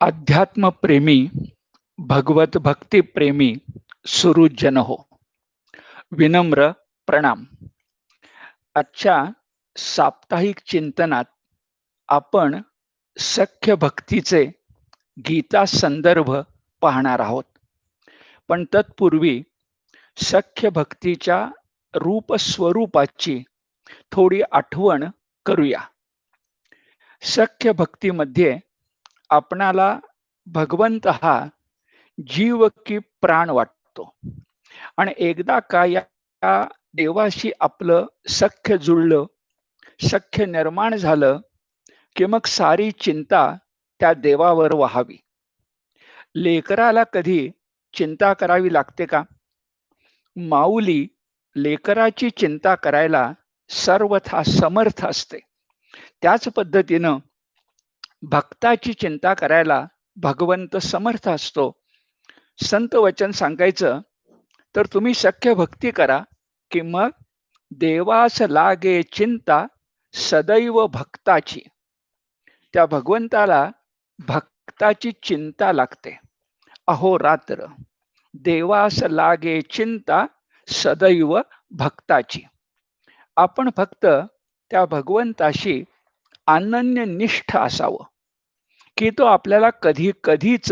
अध्यात्म प्रेमी, भगवत भक्ती प्रेमी सुहृदजन हो, विनम्र प्रणाम. आजच्या साप्ताहिक चिंतनात आपण सख्य भक्तीचे गीता संदर्भ पाहणार आहोत. पण तत्पूर्वी सख्य भक्तीच्या रूप स्वरूपाची थोडी आठवण करूया. सख्य भक्तीमध्ये आपणाला भगवंत हा जीव की प्राण वाटतो आणि एकदा का या देवाशी आपलं सख्य जुळलं, सख्य निर्माण झालं की मग सारी चिंता त्या देवावर व्हावी. लेकराला कधी चिंता करावी लागते का? माऊली लेकराची चिंता करायला सर्वथा समर्थ असते. त्याच पद्धतीनं भक्ताची चिंता करायला भगवंत समर्थ असतो. संत वचन सांगायचं तर तुम्ही सख्य भक्ती करा की मग देवास लागे चिंता सदैव भक्ताची. त्या भगवंताला भक्ताची चिंता लागते अहोरात्र. देवास लागे चिंता सदैव भक्ताची. आपण फक्त त्या भगवंताशी अनन्य निष्ठ असावं की तो आपल्याला कधी कधीच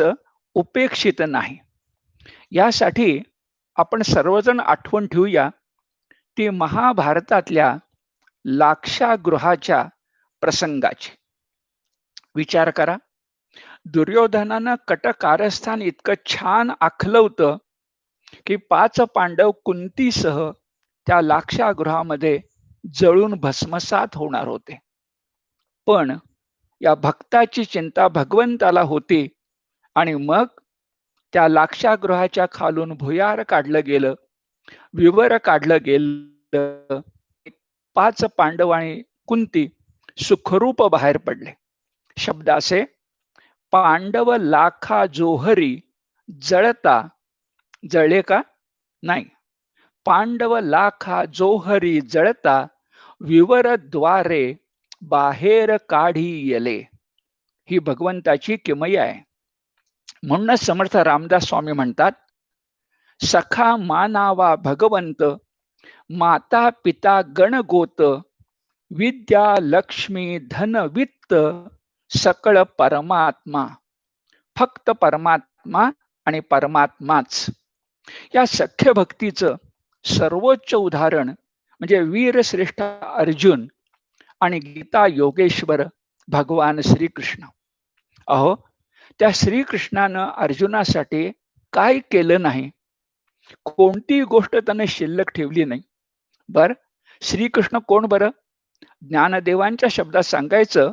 उपेक्षित नाही. यासाठी आपण सर्वजण आठवण ठेवूया ती महाभारतातल्या लाक्षागृहाच्या प्रसंगाची. विचार करा, दुर्योधनानं कटकारस्थान इतकं छान आखलं होतं की 5 पांडव कुंतीसह त्या लाक्षागृहामध्ये जळून भस्मसात होणार होते. पण या भक्ताची चिंता भगवंताला होती आणि मग त्या लाक्षागृहाच्या खालून भुयार काढलं गेलं, विवर काढलं गेलं. 5 पांडव आणि कुंती सुखरूप बाहेर पडले. शब्द असे, पांडव लाखा जोहरी जळता. जळले का? नाही. पांडव लाखा जोहरी जळता विवर द्वारे बाहेर काढी येले. ही भगवंताची किमया आहे. म्हणूनच समर्थ रामदास स्वामी म्हणतात, सखा मानावा भगवंत, माता पिता गणगोत, विद्या लक्ष्मी धन वित्त सकळ परमात्मा. फक्त परमात्मा आणि परमात्माच. या सख्य भक्तीचं सर्वोच्च उदाहरण म्हणजे वीरश्रेष्ठ अर्जुन आणि गीता योगेश्वर भगवान श्रीकृष्ण. अहो, त्या श्रीकृष्णानं अर्जुनासाठी काय केलं नाही, कोणती गोष्ट त्याने शिल्लक ठेवली नाही. बर, श्रीकृष्ण कोण बरं? ज्ञानदेवांच्या शब्दात सांगायचं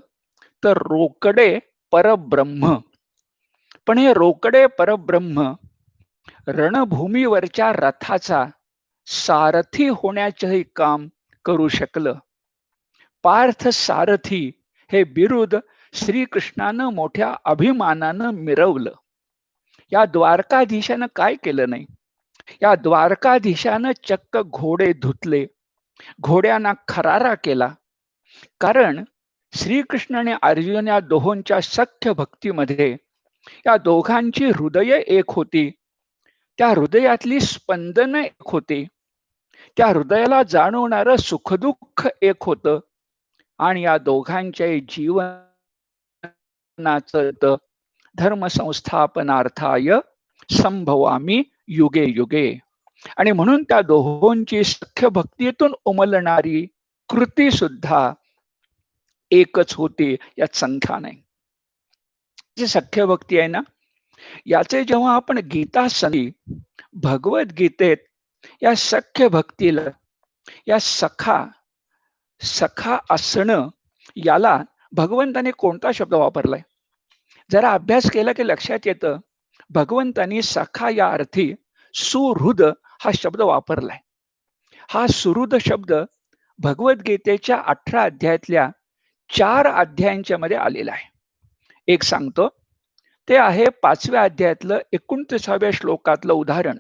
तर रोकडे परब्रह्म. पण हे रोकडे परब्रह्म रणभूमीवरच्या रथाचा सारथी होण्याचंही काम करू शकलं. पार्थ सारथी हे बिरुद श्रीकृष्णानं मोठ्या अभिमानानं मिरवलं. या द्वारकाधीशानं काय केलं नाही? या द्वारकाधीशानं चक्क घोडे धुतले, घोड्यांना खरारा केला. कारण श्रीकृष्ण आणि अर्जुन या दोहोंच्या सख्य भक्तीमध्ये या दोघांची हृदय एक होती. त्या हृदयातली स्पंदन एक होती. त्या हृदयाला जाणवणारं सुखदुःख एक होतं. आणि या दोघांच्या जीवनाचं धर्म संस्थापनार्थाय संभवामी युगे युगे. आणि म्हणून त्या दोहोंची सख्य भक्तीतून उमलणारी कृती सुद्धा एकच होती, यात संख्या नाही. जी सख्य भक्ती आहे ना, याचे जेव्हा आपण गीता संधी भगवद्गीतेत या सख्य भक्तीला, या सखा असणं, याला भगवंताने कोणता शब्द वापरलाय? जरा अभ्यास केला की लक्षात येतं, भगवंतानी सखा या अर्थी सुहृद हा शब्द वापरलाय. हा सुहृद शब्द भगवद्गीतेच्या 18 अध्यायातल्या 4 अध्यायांच्या मध्ये आलेला आहे. एक सांगतो, ते आहे 5व्या अध्यायातलं 29व्या श्लोकातलं उदाहरण.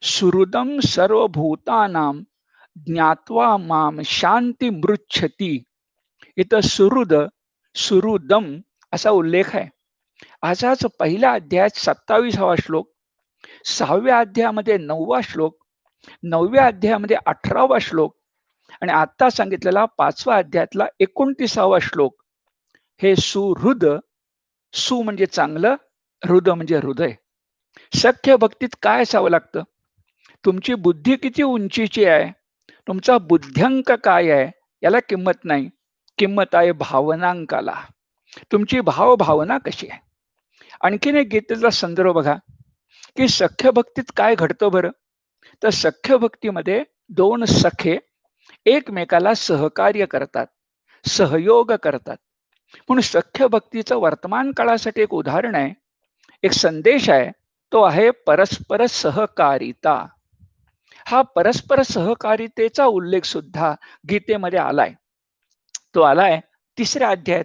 सुहृदम सर्वभूतानां ज्ञात्वा माम शांती मृच्छती. इथं सुहृद, सुहृदम असा उल्लेख आहे. आजच पहिल्या अध्यायात 27वा श्लोक, 6व्या अध्यायामध्ये 9वा श्लोक, 9व्या अध्यायामध्ये 18वा श्लोक आणि आता सांगितलेला 5व्या अध्यायातला 29वा श्लोक, हे सुहृद, सु म्हणजे चांगलं, हृद म्हणजे हृदय. सख्य भक्तीत काय असावं लागतं? तुमची बुद्धी किती उंचीची आहे, तुमचा बुद्ध्यांक काय आहे, याला किंमत नाही. किंमत आहे भावनांकाला. तुमची भावना कशी आहे. आणखीन एक गीतेचा संदर्भ बघा, की सख्य भक्तीत काय घडतं बरं. तर सख्य भक्तीमध्ये दोन सखे एकमेकाला सहकार्य करतात, सहयोग करतात. म्हणून सख्य भक्तीचं वर्तमान काळासाठी एक उदाहरण आहे, एक संदेश आहे, तो आहे परस्पर सहकारिता. हा परस्पर सहकारितेचा उल्लेख सुद्धा गीतेमध्ये आलाय. तो आलाय 3ऱ्या अध्यायात.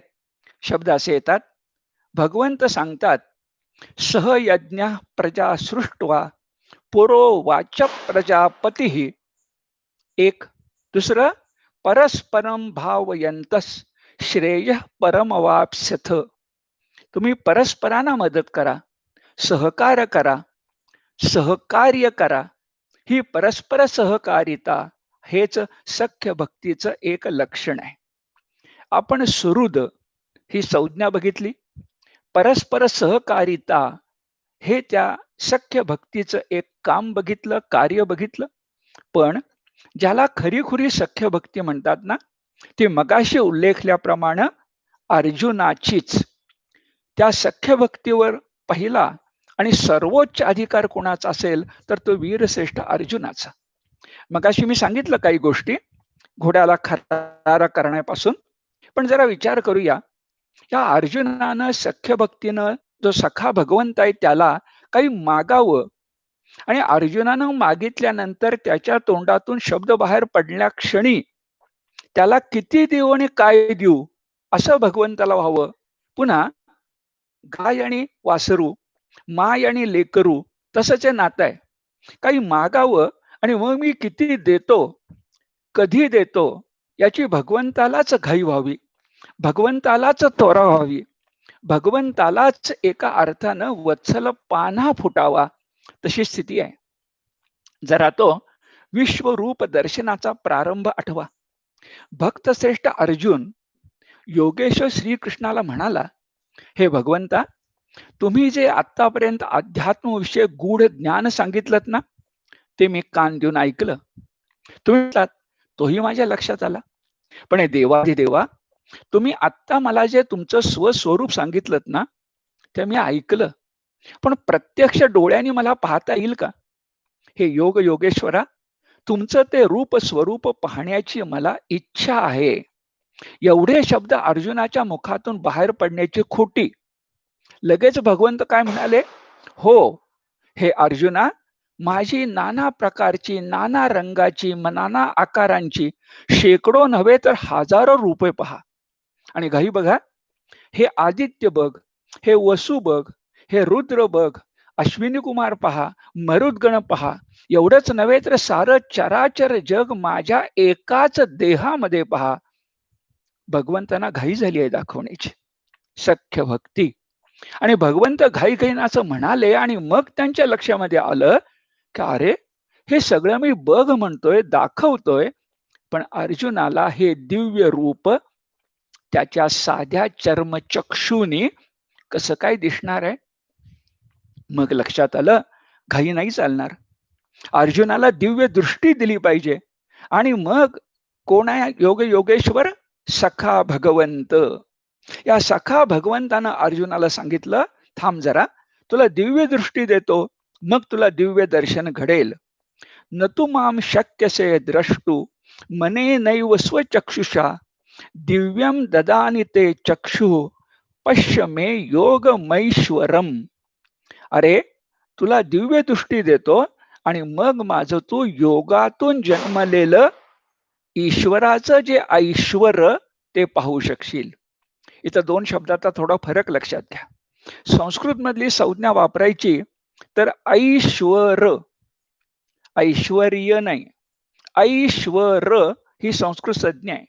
शब्द असे येतात, भगवंत सांगतात, सहयज्ञ प्रजा सृष्ट्वा पुरो वाच प्रजापती. एक. दुसरं, परस्परम भावयंतस श्रेय परमवाप्स्यथ. तुम्ही परस्परांना मदत करा, सहकार करा, सहकार्य करा. ही परस्पर सहकारिता हेच सख्य भक्तीचं एक लक्षण आहे. आपण सुहृद ही संज्ञा बघितली, परस्पर सहकारिता हे त्या सख्य भक्तीचं एक काम बघितलं, कार्य बघितलं. पण ज्याला खरीखुरी सख्य भक्ती म्हणतात ना, ती मगाशी उल्लेखल्याप्रमाणे अर्जुनाचीच. त्या सख्य भक्तीवर पहिला आणि सर्वोच्च अधिकार कोणाचा असेल तर तो वीरश्रेष्ठ अर्जुनाचा. मगाशी मी सांगितलं काही गोष्टी घोड्याला खरारा करण्यापासून. पण जरा विचार करूया, या अर्जुनानं सख्य भक्तीनं जो सखा भगवंत आहे त्याला काही मागावं, आणि अर्जुनानं मागितल्यानंतर त्याच्या तोंडातून शब्द बाहेर पडल्या क्षणी त्याला किती देऊ आणि काय देऊ असं भगवंताला व्हावं. पुन्हा गाय आणि वासरू, माय आणि लेकरू तसंच हे नातं आहे. काही मागावं आणि मग मी किती देतो, कधी देतो याची भगवंतालाच घाई व्हावी, भगवंतालाच त्वरा व्हावी, भगवंतालाच एका अर्थानं वत्सल पान्हा फुटावा, तशी स्थिती आहे. जरा तो विश्वरूप दर्शनाचा प्रारंभ आठवा. भक्तश्रेष्ठ अर्जुन योगेश श्रीकृष्णाला म्हणाला, हे भगवंता, तुम्ही जे आतापर्यंत अध्यात्मविषयक गूढ ज्ञान सांगितलं ना, ते मी कान देऊन ऐकलं. तुम्ही तोही माझ्या लक्षात आला. पण हे देवाधिदेवा, तुम्ही आत्ता मला जे तुमचं स्वस्वरूप सांगितलं ना, ते मी ऐकलं. पण प्रत्यक्ष डोळ्यांनी मला पाहता येईल का? हे योग योगेश्वरा, तुमचं ते रूप स्वरूप पाहण्याची मला इच्छा आहे. एवढे शब्द अर्जुनाच्या मुखातून बाहेर पडण्याची खोटी. लगेच भगवंत काय म्हणाले, हो हे अर्जुना, माझी नाना प्रकारची, नाना रंगाची, नाना आकारांची शेकडो नव्हे तर हजारो रूपे पहा. आणि घाई बघा, हे आदित्य बघ, हे वसु बघ, हे रुद्र बघ, अश्विनी कुमार पहा, मरुद्गण पहा. एवढंच नव्हे तर सारं चराचर जग माझ्या एकाच देहामध्ये पहा. भगवंतांना घाई झाली आहे दाखवण्याची सख्य भक्ती. आणि भगवंत घाईघाईनं असं म्हणाले आणि मग त्यांच्या लक्षामध्ये आलं की अरे, हे सगळं मी बघ म्हणतोय, दाखवतोय, पण अर्जुनाला हे दिव्य रूप त्याच्या साध्या चर्मचक्षुनी कसं काय दिसणार आहे. मग लक्षात आलं, घाई नाही चालणार. अर्जुनाला दिव्य दृष्टी दिली पाहिजे. आणि मग कोण आहे योग योगेश्वर? सखा भगवंत. या सखा भगवंतानं अर्जुनाला सांगितलं, थांब जरा, तुला दिव्य दृष्टी देतो, मग तुला दिव्य दर्शन घडेल. न तू माम शक्यसे द्रष्टू मने नैव स्वचक्षुषा दिव्यम ददानी ते चक्षु पश्य मे योगमैश्वरम. अरे, तुला दिव्य दृष्टी देतो आणि मग माझं तू योगातून जन्मलेलं ईश्वराचं जे ऐश्वर ते पाहू शकशील. इथं दोन शब्दाचा थोडा फरक लक्षात घ्या. संस्कृत मधली संज्ञा वापरायची तर ऐश्वर, ऐश्वर्य नाही, ऐश्वर ही संस्कृत संज्ञा आहे.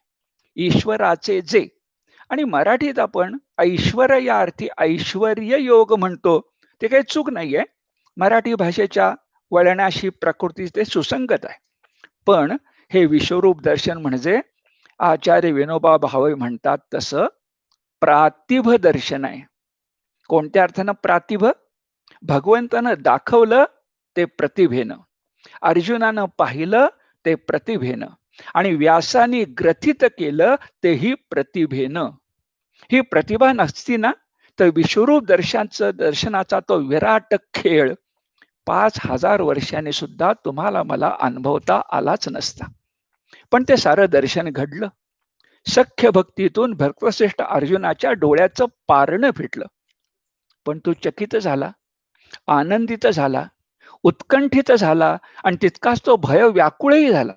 ईश्वराचे जे. आणि मराठीत आपण ऐश्वर्य या अर्थी ऐश्वर्य योग म्हणतो, ते काही चूक नाहीये. मराठी भाषेच्या वळणाशी प्रकृती ते सुसंगत आहे. पण हे विश्वरूप दर्शन म्हणजे आचार्य विनोबा भावे म्हणतात तसं प्रातिभ दर्शन आहे. कोणत्या अर्थानं प्रातिभ? भगवंतानं दाखवलं ते प्रतिभेनं, अर्जुनानं पाहिलं ते प्रतिभेनं, आणि व्यासाने ग्रथित केलं तेही प्रतिभेनं. ही प्रतिभा नसती ना, तर विश्वरूप दर्शनाचा तो विराट खेळ 5,000 वर्षांनी सुद्धा तुम्हाला मला अनुभवता आलाच नसता. पण ते सारं दर्शन घडलं. सख्य भक्तीतून भक्तश्रेष्ठ अर्जुनाच्या डोळ्याचं पारणं फिटलं. पण तो चकित झाला, आनंदित झाला, उत्कंठित झाला, आणि तितकाच तो भय व्याकुळही झाला.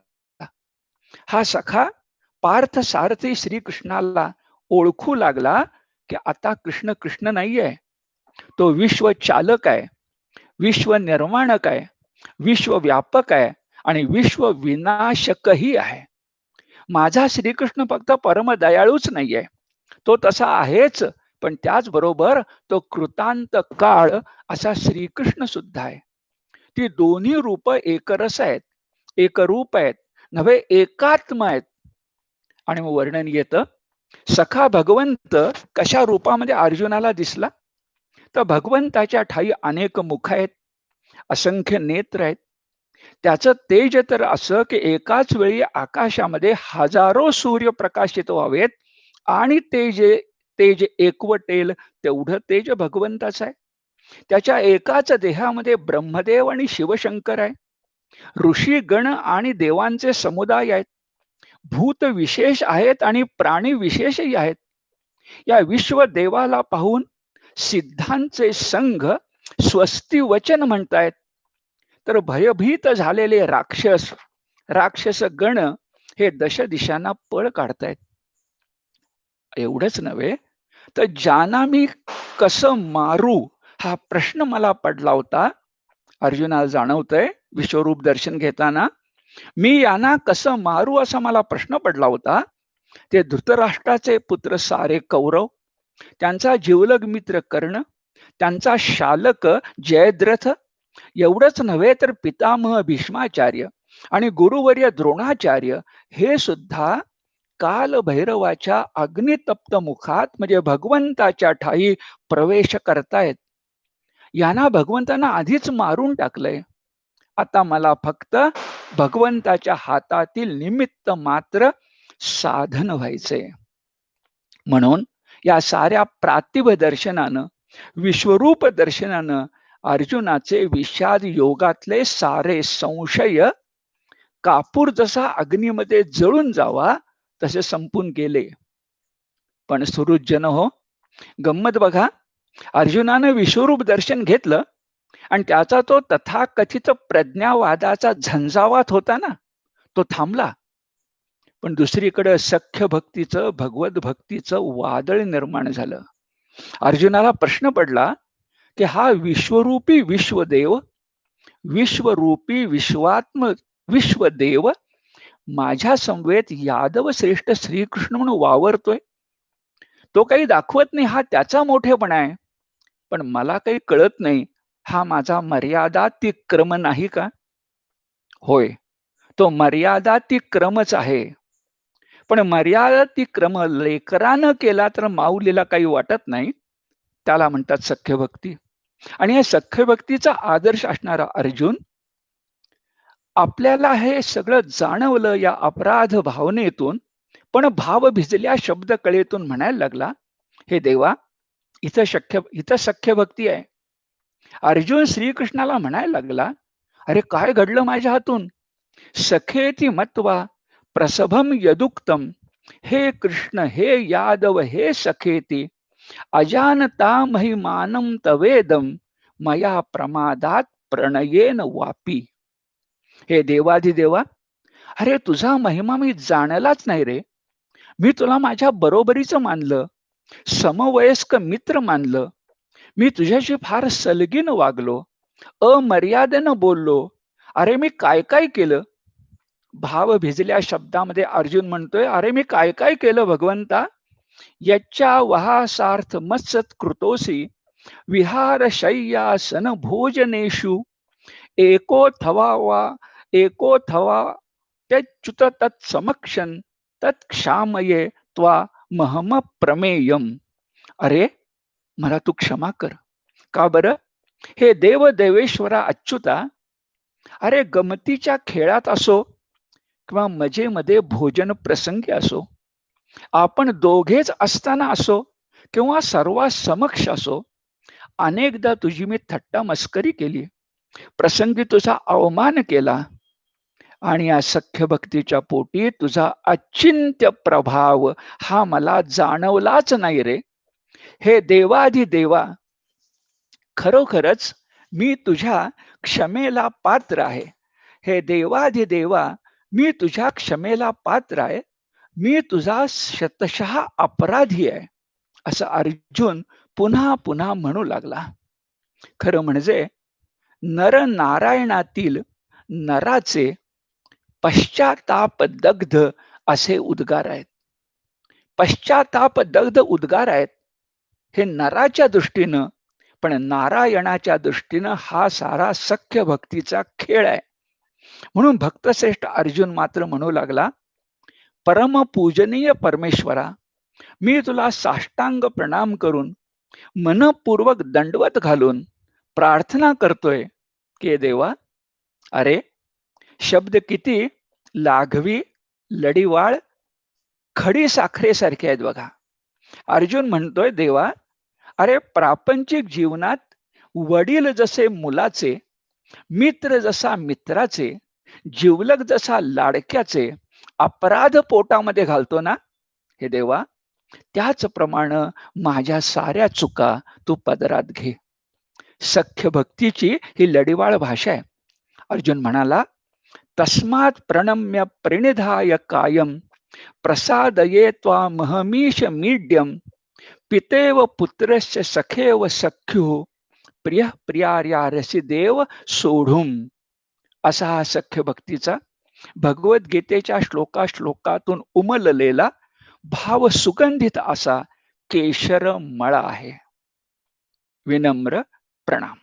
हा सखा पार्थ सारथी श्रीकृष्णाला ओळखू लागला की आता कृष्ण कृष्ण नाहीये, तो विश्व चालक आहे, विश्व निर्माणक आहे, विश्व व्यापक आहे, आणि विश्व विनाशकही आहे. माझा श्रीकृष्ण फक्त परम दयाळूच नाहीये, तो तसा आहेच, पण त्याचबरोबर तो कृतांत काळ असा श्रीकृष्ण सुद्धा आहे. ती दोन्ही रूप एकरस आहेत, एकरूप आहेत, नव्हे एकात्म आहेत. आणि मग वर्णन येतं, सखा भगवंत कशा रूपामध्ये अर्जुनाला दिसला? तर भगवंताच्या ठाई अनेक मुख आहेत, असंख्य नेत्र आहेत. त्याचं तेज तर असं की एकाच वेळी आकाशामध्ये हजारो सूर्य प्रकाशित व्हावेत, आणि तेज एकवटेल तेवढं तेज भगवंताचं आहे. त्याच्या एकाच देहामध्ये ब्रह्मदेव आणि शिवशंकर आहे, ऋषी गण आणि देवांचे समुदाय आहेत, भूत विशेष आहेत आणि प्राणी विशेषही आहेत. या विश्व देवाला पाहून सिद्धांचे संघ स्वस्ती वचन म्हणतायत, तर भयभीत झालेले राक्षस गण हे दश दिशांना पळ काढतायत. एवढंच नव्हे, तर ज्यांना मी कसं मारू हा प्रश्न मला पडला होता. अर्जुनाला जाणवतंय विश्वरूप दर्शन घेताना, मी यांना कसं मारू असा मला प्रश्न पडला होता. ते धृतराष्ट्राचे पुत्र सारे कौरव, त्यांचा जिवलग मित्र कर्ण, त्यांचा शालक जयद्रथ, एवढंच नव्हे तर पितामह भीष्माचार्य आणि गुरुवर्य द्रोणाचार्य हे सुद्धा काल भैरवाच्या अग्नितप्त मुखात म्हणजे भगवंताच्या ठाई प्रवेश करतायत. यांना भगवंतांना आधीच मारून टाकलंय. आता मला फक्त भगवंताच्या हातातील निमित्त मात्र साधन व्हायचंय. म्हणून या साऱ्या प्रातिभ दर्शनानं, विश्वरूप दर्शनानं अर्जुनाचे विषाद योगातले सारे संशय कापूर जसा अग्नीमध्ये जळून जावा तसे संपून गेले. पण सुहृदजन हो, गंमत बघा, अर्जुनानं विश्वरूप दर्शन घेतलं आणि त्याचा तो तथाकथित प्रज्ञावादाचा झंझावात होता ना, तो थांबला. पण दुसरीकडे सख्य भक्तीचं, भगवत भक्तीचं वादळ निर्माण झालं. अर्जुनाला प्रश्न पडला की हा विश्वरूपी विश्वदेव, विश्वरूपी विश्वदेव माझ्या समवेत यादव श्रेष्ठ श्रीकृष्ण म्हणून वावरतोय. तो काही दाखवत नाही, हा त्याचा मोठेपणा आहे. पण मला काही कळत नाही, हा माझा मर्यादातिक्रम नाही का? होय, तो मर्यादातिक्रमच आहे. पण मर्यादातिक्रम लेकरानं केला तर माऊलीला काही वाटत नाही. त्याला म्हणतात सख्य भक्ती. आणि या सख्य भक्तीचा आदर्श असणारा अर्जुन, आपल्याला हे सगळं जाणवलं या अपराध भावनेतून, पण भाव भिजल्या शब्द कळेतून म्हणायला लागला, हे देवा, इथं सख्य भक्ती आहे. अर्जुन श्रीकृष्णाला म्हणायला लागला, अरे काय घडलं माझ्या हातून? सखेती मत्वा प्रसभम यदुक्तम, हे कृष्ण, हे यादव, हे सखेती, अजानता महिमानम तवेदम, मया प्रमादात प्रणयेन वापी. हे देवाधिदेवा, अरे तुझा महिमा मी जाणलाच नाही रे. मी तुला माझ्या बरोबरीचं मानलं, समवयस्क मित्र मानलं. मी तुझ्याशी फार सलगीनं वागलो, अमर्यादेनं बोललो. अरे मी काय काय केलं? भाव भिजल्या शब्दामध्ये अर्जुन म्हणतोय, अरे मी काय काय केलं भगवंता? यच्चा वहासार्थ मत्सत्कृतोसी विहारशय्यासन भोजनेषु एकोऽथवा वा एकोऽथवा त्यच्युत तत्समक्षं तत्क्षामये त्वा महम प्रमेयम. अरे, मला तू क्षमा कर. का बरं? हे देव देवेश्वरा अच्युता, अरे गमतीच्या खेळात असो किंवा मजेमध्ये भोजन प्रसंगी असो, आपण दोघेच असताना असो किंवा सर्वा समक्ष असो, अनेकदा तुझी मी थट्टा मस्करी केली, प्रसंगी तुझा अवमान केला, आणि या सख्य भक्तीच्या पोटी तुझा अचिंत्य प्रभाव हा मला जाणवलाच नाही रे. हे देवाधिदेवा, खरोखरच मी तुझ्या क्षमेला पात्र आहे. हे देवाधिदेवा, मी तुझ्या क्षमेला पात्र आहे. मी तुझा शतशः अपराधी आहे, असं अर्जुन पुन्हा पुन्हा म्हणू लागला. खरं म्हणजे नरनारायणातील नराचे पश्चाताप दग्ध असे उद्गार आहेत. पश्चाताप दग्ध उद्गार आहेत हे नराच्या दृष्टीनं, पण नारायणाच्या दृष्टीनं हा सारा सख्य भक्तीचा खेळ आहे. म्हणून भक्तश्रेष्ठ अर्जुन मात्र म्हणू लागला, परमपूजनीय परमेश्वरा, मी तुला साष्टांग प्रणाम करून मनपूर्वक दंडवत घालून प्रार्थना करतोय की देवा, अरे शब्द किती लाघवी, लढीवाळ, खडी साखरेसारखे आहेत बघा. अर्जुन म्हणतोय, देवा, अरे प्रापंचिक जीवनात वडील जसे मुलाचे, मित्र जसा मित्राचे, जिवलग जसा लाडक्याचे अपराध पोटामध्ये घालतो ना, हे देवा, त्याचप्रमाणे माझ्या साऱ्या चुका तू पदरात घे. सख्य भक्तीची ही लढीवाळ भाषा आहे. अर्जुन म्हणाला, तस्मात् प्रणम्य प्रणिधाय कायम प्रसादये त्वामहमीश मीड्यम पितेव पुत्रस्य सखेव सख्युः प्रिय प्रियार्या रसिदेव सोढुम. असा हा सख्य भक्तीचा भगवद्गीतेच्या श्लोकातून उमललेला भाव सुगंधित असा केशर मळा आहे. विनम्र प्रणाम.